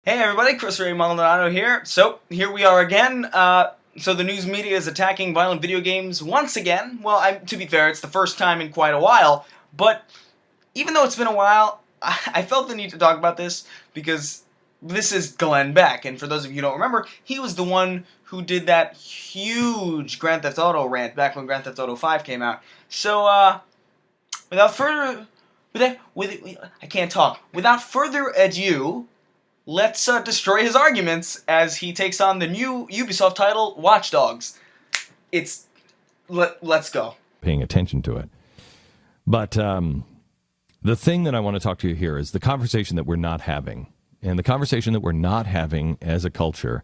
Hey everybody, Chris Ray Maldonado here. So, here we are again. So the news media is attacking violent video games once again. Well, to be fair, it's the first time in quite a while, but even though it's been a while, I felt the need to talk about this because this is Glenn Beck, and for those of you who don't remember, he was the one who did that huge Grand Theft Auto rant back when Grand Theft Auto 5 came out. So, without further ado, let's destroy his arguments as he takes on the new Ubisoft title, Watch Dogs. Let's go. Paying attention to it. But the thing that I want to talk to you here is the conversation that we're not having. And the conversation that we're not having as a culture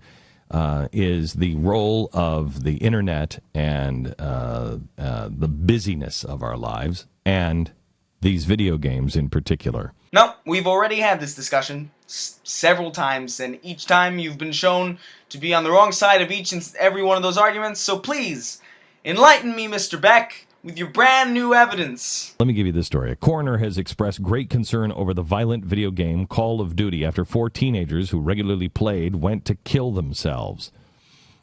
is the role of the internet and the busyness of our lives and these video games in particular. No, we've already had this discussion several times, and each time you've been shown to be on the wrong side of each and every one of those arguments, so please, enlighten me, Mr. Beck, with your brand new evidence. Let me give you this story. A coroner has expressed great concern over the violent video game Call of Duty after 4 teenagers who regularly played went to kill themselves.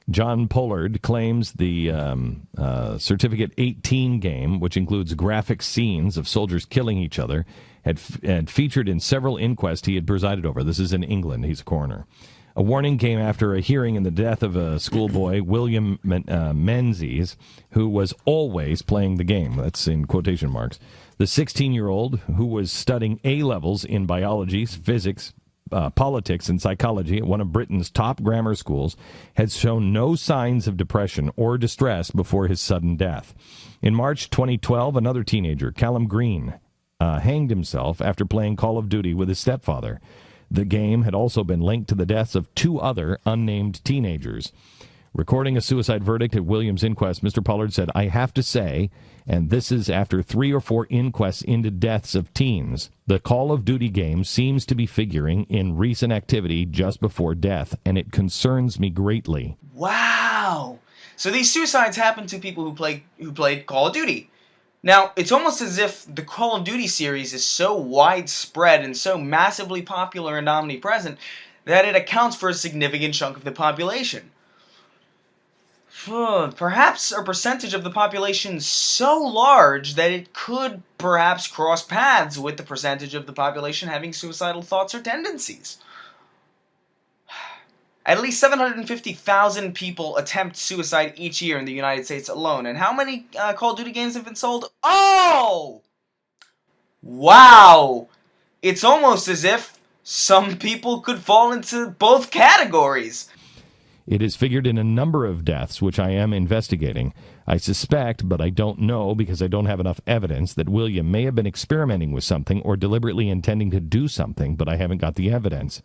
John Pollard claims the Certificate 18 game, which includes graphic scenes of soldiers killing each other, had featured in several inquests he had presided over. This is in England. He's a coroner. A warning came after a hearing in the death of a schoolboy, William Menzies, who was always playing the game. That's in quotation marks. The 16-year-old, who was studying A-levels in biology, physics, politics, and psychology at one of Britain's top grammar schools, had shown no signs of depression or distress before his sudden death. In March 2012, another teenager, Callum Green, hanged himself after playing Call of Duty with his stepfather. The game had also been linked to the deaths of 2 other unnamed teenagers. Recording a suicide verdict at Williams' inquest, Mr. Pollard said, "I have to say, and this is after 3 or 4 inquests into deaths of teens, the Call of Duty game seems to be figuring in recent activity just before death, and it concerns me greatly." Wow! So these suicides happen to people who played Call of Duty. Now, it's almost as if the Call of Duty series is so widespread and so massively popular and omnipresent that it accounts for a significant chunk of the population. Perhaps a percentage of the population so large that it could perhaps cross paths with the percentage of the population having suicidal thoughts or tendencies. At least 750,000 people attempt suicide each year in the United States alone. And how many Call of Duty games have been sold? Oh! Wow! It's almost as if some people could fall into both categories. It is figured in a number of deaths, which I am investigating. I suspect, but I don't know because I don't have enough evidence, that William may have been experimenting with something or deliberately intending to do something, but I haven't got the evidence.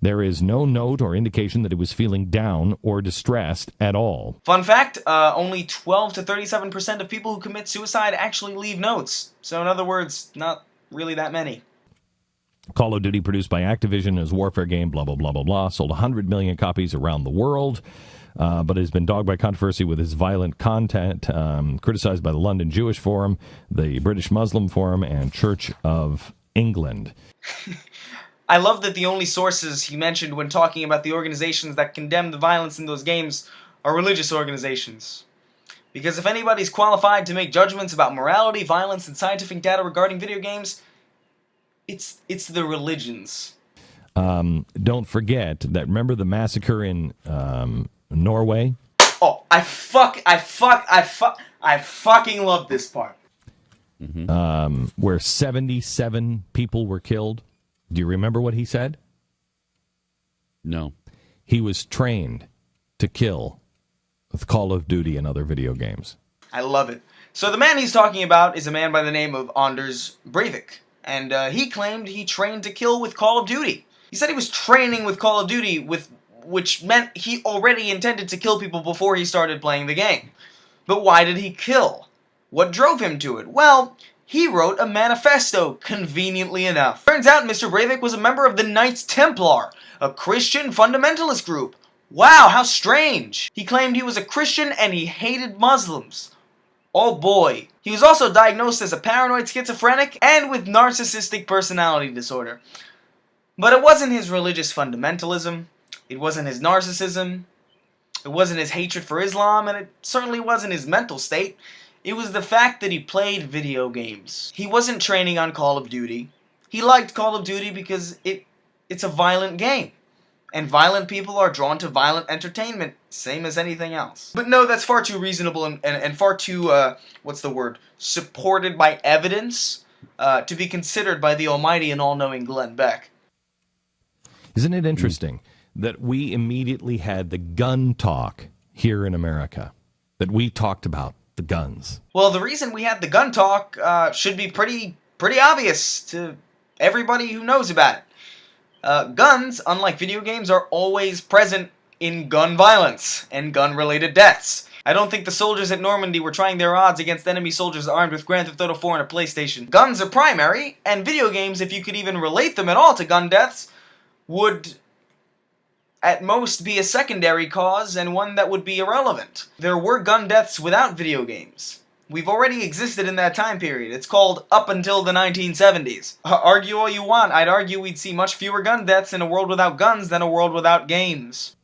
There is no note or indication that he was feeling down or distressed at all. Fun fact, only 12 to 37% of people who commit suicide actually leave notes. So in other words, not really that many. Call of Duty, produced by Activision as warfare game, blah, blah, blah, blah, blah, sold 100 million copies around the world, but has been dogged by controversy with his violent content, criticized by the London Jewish Forum, the British Muslim Forum, and Church of England. I love that the only sources he mentioned when talking about the organizations that condemn the violence in those games are religious organizations. Because if anybody's qualified to make judgments about morality, violence, and scientific data regarding video games, it's the religions. Don't forget that, remember the massacre in Norway? Oh, I fucking love this part. Mm-hmm. Where 77 people were killed. Do you remember what he said? No. He was trained to kill with Call of Duty and other video games. I love it. So the man he's talking about is a man by the name of Anders Breivik. And he claimed he trained to kill with Call of Duty. He said he was training with Call of Duty, which meant he already intended to kill people before he started playing the game. But why did he kill? What drove him to it? Well, he wrote a manifesto, conveniently enough. Turns out Mr. Breivik was a member of the Knights Templar, a Christian fundamentalist group. Wow, how strange. He claimed he was a Christian and he hated Muslims. Oh boy. He was also diagnosed as a paranoid schizophrenic and with narcissistic personality disorder. But it wasn't his religious fundamentalism, it wasn't his narcissism, it wasn't his hatred for Islam, and it certainly wasn't his mental state. It was the fact that he played video games. He wasn't training on Call of Duty. He liked Call of Duty because it's a violent game. And violent people are drawn to violent entertainment, same as anything else. But no, that's far too reasonable and far too, supported by evidence to be considered by the almighty and all-knowing Glenn Beck. Isn't it interesting that we immediately had the gun talk here in America? That we talked about the guns. Well, the reason we had the gun talk should be pretty obvious to everybody who knows about it. Guns, unlike video games, are always present in gun violence and gun-related deaths. I don't think the soldiers at Normandy were trying their odds against enemy soldiers armed with Grand Theft Auto 4 and a PlayStation. Guns are primary, and video games, if you could even relate them at all to gun deaths, would at most be a secondary cause and one that would be irrelevant. There were gun deaths without video games. We've already existed in that time period. It's called up until the 1970s. Argue all you want. I'd argue we'd see much fewer gun deaths in a world without guns than a world without games.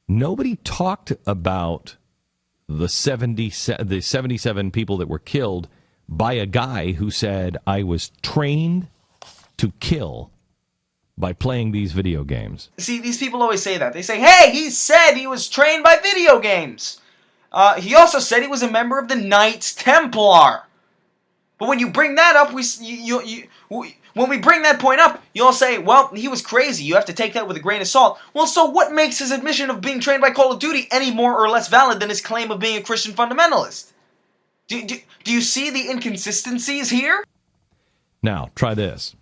Nobody talked about the 77 people that were killed by a guy who said, I was trained to kill by playing these video games. See, these people always say that. They say, hey, he said he was trained by video games. He also said he was a member of the Knights Templar. But when you bring that up, when we bring that point up, you'll say, well, he was crazy. You have to take that with a grain of salt. Well, so what makes his admission of being trained by Call of Duty any more or less valid than his claim of being a Christian fundamentalist? Do you see the inconsistencies here? Now, try this.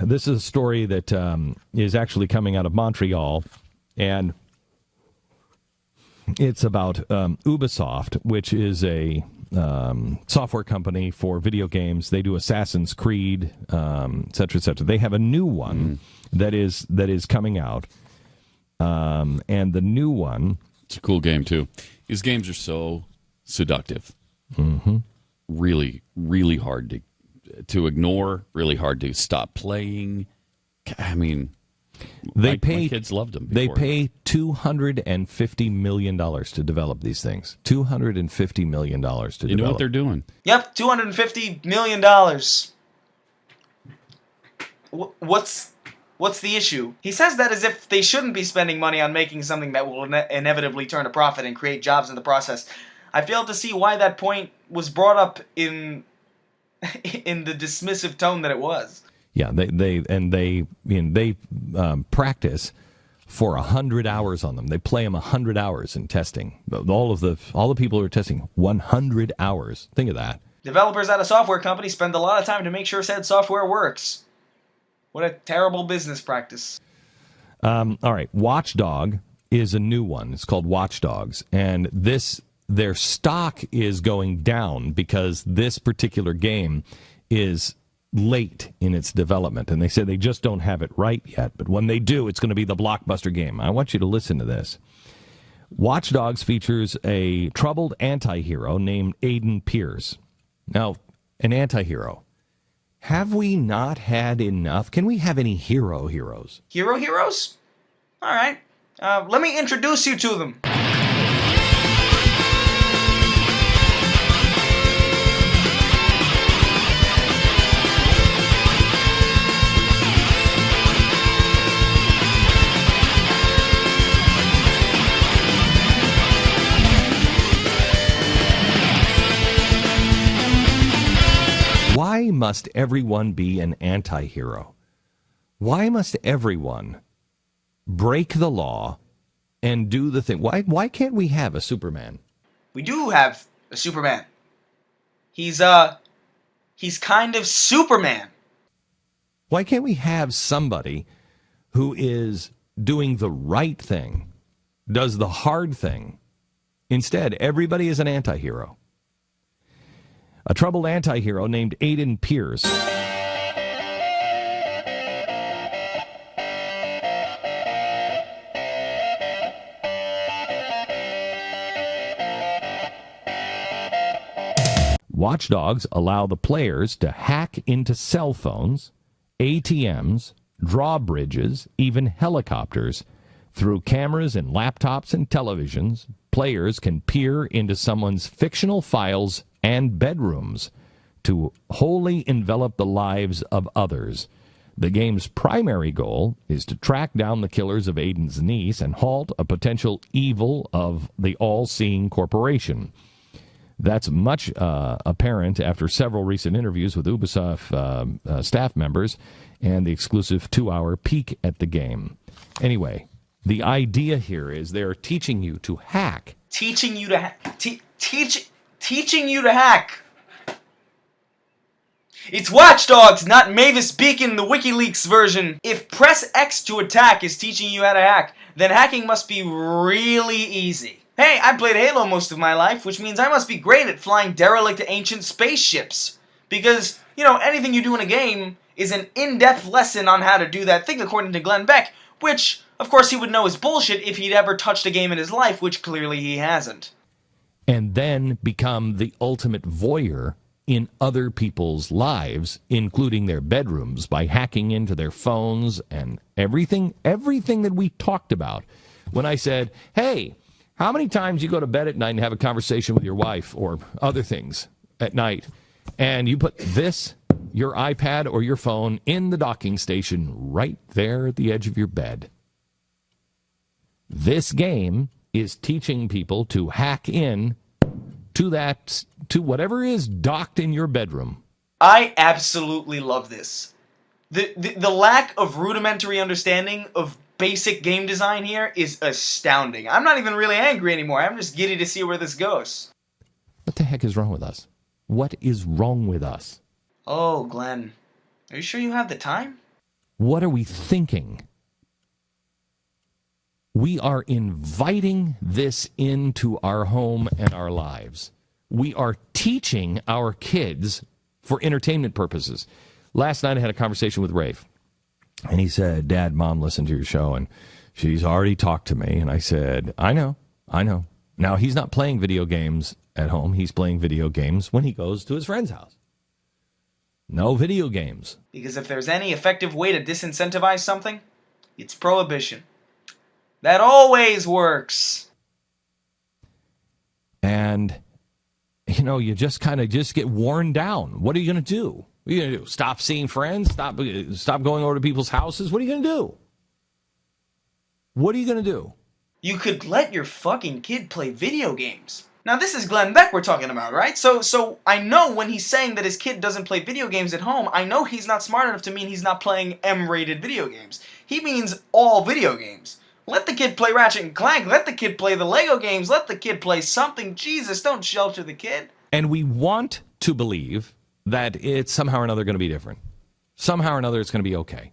This is a story that is actually coming out of Montreal, and it's about Ubisoft, which is a software company for video games. They do Assassin's Creed, et cetera, et cetera. They have a new one that is coming out, and the new one... It's a cool game, too. These games are so seductive. Mm-hmm. Really, really hard to ignore, really hard to stop playing. I mean... My kids loved them before. They pay $250 million to develop these things. $250 million to develop. You know what they're doing? Yep, $250 million. What's the issue? He says that as if they shouldn't be spending money on making something that will inevitably turn a profit and create jobs in the process. I fail to see why that point was brought up in the dismissive tone that it was. Yeah, they practice for 100 hours on them. They play them 100 hours in testing. All the people who are testing 100 hours. Think of that. Developers at a software company spend a lot of time to make sure said software works. What a terrible business practice. All right, Watchdog is a new one. It's called Watch Dogs, and their stock is going down because this particular game is late in its development, and they say they just don't have it right yet, but when they do, it's going to be the blockbuster game. I want you to listen to this. Watch Dogs features a troubled anti-hero named Aiden Pierce. Now, an anti-hero. Have we not had enough? Can we have any heroes? Heroes? All right. Let me introduce you to them. Why must everyone be an anti-hero? Why must everyone break the law and do the thing? Why can't we have a Superman? We do have a Superman. He's kind of Superman. Why can't we have somebody who is doing the right thing, does the hard thing? Instead, everybody is an anti-hero. A troubled anti-hero named Aiden Pierce Watchdogs allow the players to hack into cell phones ATMs, drawbridges, even helicopters. Through cameras and laptops and televisions, players can peer into someone's fictional files and bedrooms to wholly envelop the lives of others. The game's primary goal is to track down the killers of Aiden's niece and halt a potential evil of the all-seeing corporation. That's much apparent after several recent interviews with Ubisoft staff members and the exclusive 2-hour peek at the game. Anyway, the idea here is they're teaching you to hack. Teaching you to hack. Teaching you to hack. It's Watch Dogs, not Mavis Beacon, the WikiLeaks version. If press X to attack is teaching you how to hack, then hacking must be really easy. Hey, I played Halo most of my life, which means I must be great at flying derelict ancient spaceships. Because, anything you do in a game is an in-depth lesson on how to do that thing, according to Glenn Beck, which, of course, he would know is bullshit if he'd ever touched a game in his life, which clearly he hasn't. And then become the ultimate voyeur in other people's lives, including their bedrooms, by hacking into their phones and everything that we talked about. When I said, hey, how many times you go to bed at night and have a conversation with your wife or other things at night, and you put your iPad or your phone in the docking station right there at the edge of your bed? This game is teaching people to hack in to whatever is docked in your bedroom. I absolutely love this. The lack of rudimentary understanding of basic game design here is astounding. I'm not even really angry anymore. I'm just giddy to see where this goes. What the heck is wrong with us? What is wrong with us? Oh, Glenn. Are you sure you have the time? What are we thinking? We are inviting this into our home and our lives. We are teaching our kids for entertainment purposes. Last night I had a conversation with Rafe, and he said, Dad, Mom listened to your show, and she's already talked to me. And I said, I know. Now, he's not playing video games at home. He's playing video games when he goes to his friend's house. No video games. Because if there's any effective way to disincentivize something, it's prohibition. That always works. And, you just kind of get worn down. What are you going to do? What are you going to do? Stop seeing friends? Stop going over to people's houses? What are you going to do? What are you going to do? You could let your fucking kid play video games. Now, this is Glenn Beck we're talking about, right? So I know when he's saying that his kid doesn't play video games at home, I know he's not smart enough to mean he's not playing M-rated video games. He means all video games. Let the kid play Ratchet & Clank. Let the kid play the Lego games. Let the kid play something. Jesus, don't shelter the kid. And we want to believe that it's somehow or another going to be different. Somehow or another it's going to be okay.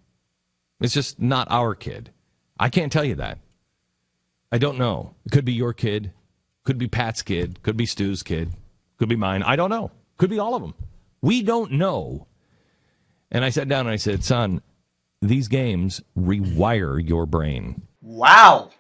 It's just not our kid. I can't tell you that. I don't know. It could be your kid. Could be Pat's kid. Could be Stu's kid. Could be mine. I don't know. Could be all of them. We don't know. And I sat down and I said, son, these games rewire your brain. Wow.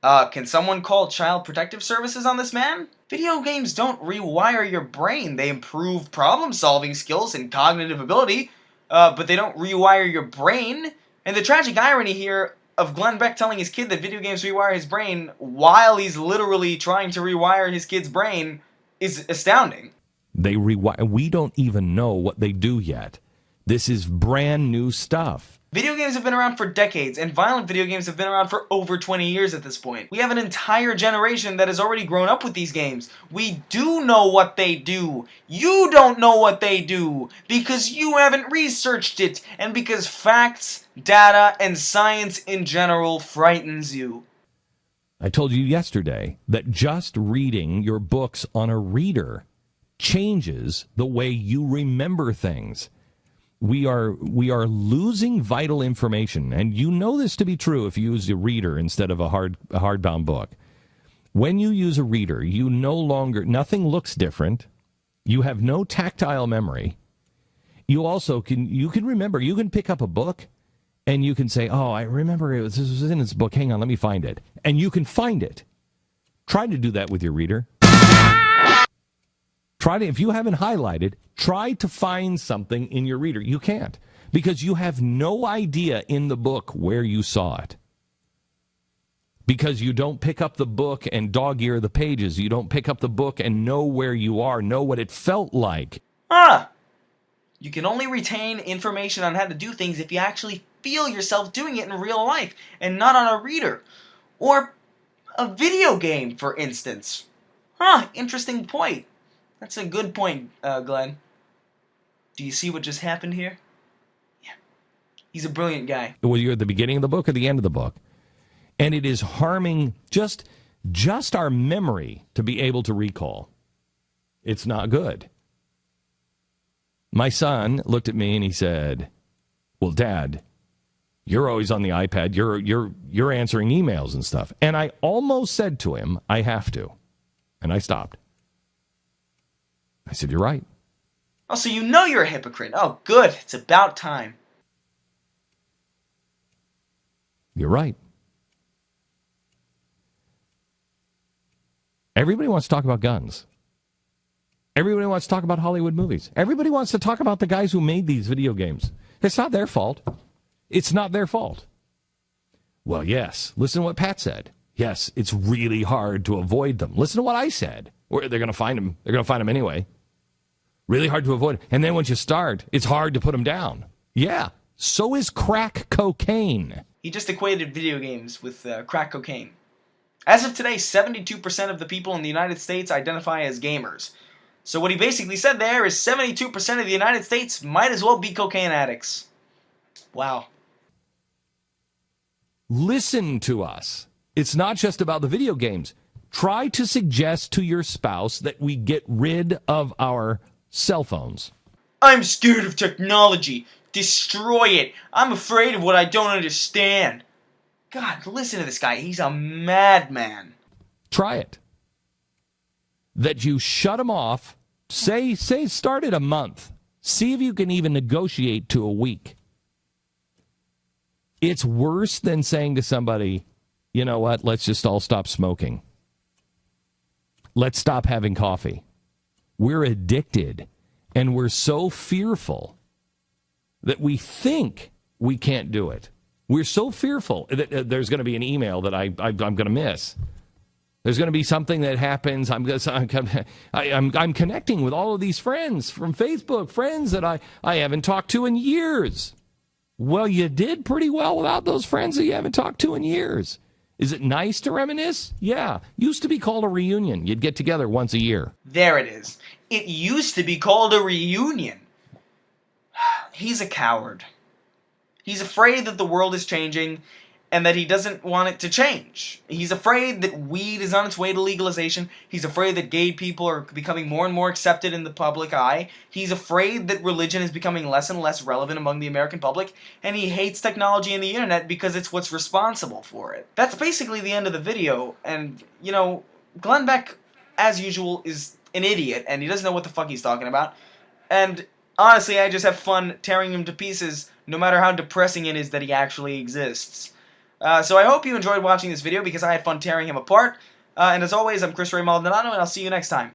Can someone call Child Protective Services on this man? Video games don't rewire your brain. They improve problem-solving skills and cognitive ability, but they don't rewire your brain. And the tragic irony here of Glenn Beck telling his kid that video games rewire his brain while he's literally trying to rewire his kid's brain is astounding. They rewire. We don't even know what they do yet. This is brand new stuff. Video games have been around for decades, and violent video games have been around for over 20 years at this point. We have an entire generation that has already grown up with these games. We do know what they do. You don't know what they do, because you haven't researched it, and because facts, data, and science in general frightens you. I told you yesterday that just reading your books on a reader changes the way you remember things. We are losing vital information, and you know this to be true if you use a reader instead of a hardbound book. When you use a reader, nothing looks different. You have no tactile memory. You also can remember. You can pick up a book, and you can say, "Oh, I remember this was in this book. Hang on, let me find it." And you can find it. Try to do that with your reader. If you haven't highlighted, try to find something in your reader. You can't, because you have no idea in the book where you saw it. Because you don't pick up the book and dog-ear the pages. You don't pick up the book and know where you are, know what it felt like. You can only retain information on how to do things if you actually feel yourself doing it in real life and not on a reader. Or a video game, for instance. Interesting point. That's a good point, Glenn. Do you see what just happened here? Yeah. He's a brilliant guy. Well, you're at the beginning of the book or the end of the book. And it is harming just our memory to be able to recall. It's not good. My son looked at me and he said, "Well, Dad, you're always on the iPad. You're answering emails and stuff." And I almost said to him, "I have to." And I stopped. I said, "You're right." Oh, so you know you're a hypocrite. Oh, good. It's about time. You're right. Everybody wants to talk about guns. Everybody wants to talk about Hollywood movies. Everybody wants to talk about the guys who made these video games. It's not their fault. It's not their fault. Well, yes. Listen to what Pat said. Yes, it's really hard to avoid them. Listen to what I said. Or they're going to find them. They're going to find them anyway. Really hard to avoid. And then once you start, it's hard to put them down. Yeah. So is crack cocaine. He just equated video games with crack cocaine. As of today, 72% of the people in the United States identify as gamers. So what he basically said there is 72% of the United States might as well be cocaine addicts. Wow. Listen to us. It's not just about the video games. Try to suggest to your spouse that we get rid of our cell phones. I'm scared of technology. Destroy it. I'm afraid of what I don't understand. God, listen to this guy. He's a madman. Try it. That you shut them off. Say start at a month. See if you can even negotiate to a week. It's worse than saying to somebody, "You know what, let's just all stop smoking. Let's stop having coffee." We're addicted, and we're so fearful that we think we can't do it. We're so fearful that there's going to be an email that I'm going to miss. There's going to be something that happens. I'm connecting with all of these friends from Facebook, friends that I haven't talked to in years. Well, you did pretty well without those friends that you haven't talked to in years. Is it nice to reminisce? Yeah. Used to be called a reunion. You'd get together once a year. There it is. It used to be called a reunion. He's a coward. He's afraid that the world is changing and that he doesn't want it to change. He's afraid that weed is on its way to legalization. He's afraid that gay people are becoming more and more accepted in the public eye. He's afraid that religion is becoming less and less relevant among the American public. And he hates technology and the internet because it's what's responsible for it. That's basically the end of the video. And, you know, Glenn Beck, as usual, is an idiot and he doesn't know what the fuck he's talking about. And honestly, I just have fun tearing him to pieces, no matter how depressing it is that he actually exists. So I hope you enjoyed watching this video because I had fun tearing him apart. And as always, I'm Chris Ray Maldonado, and I'll see you next time.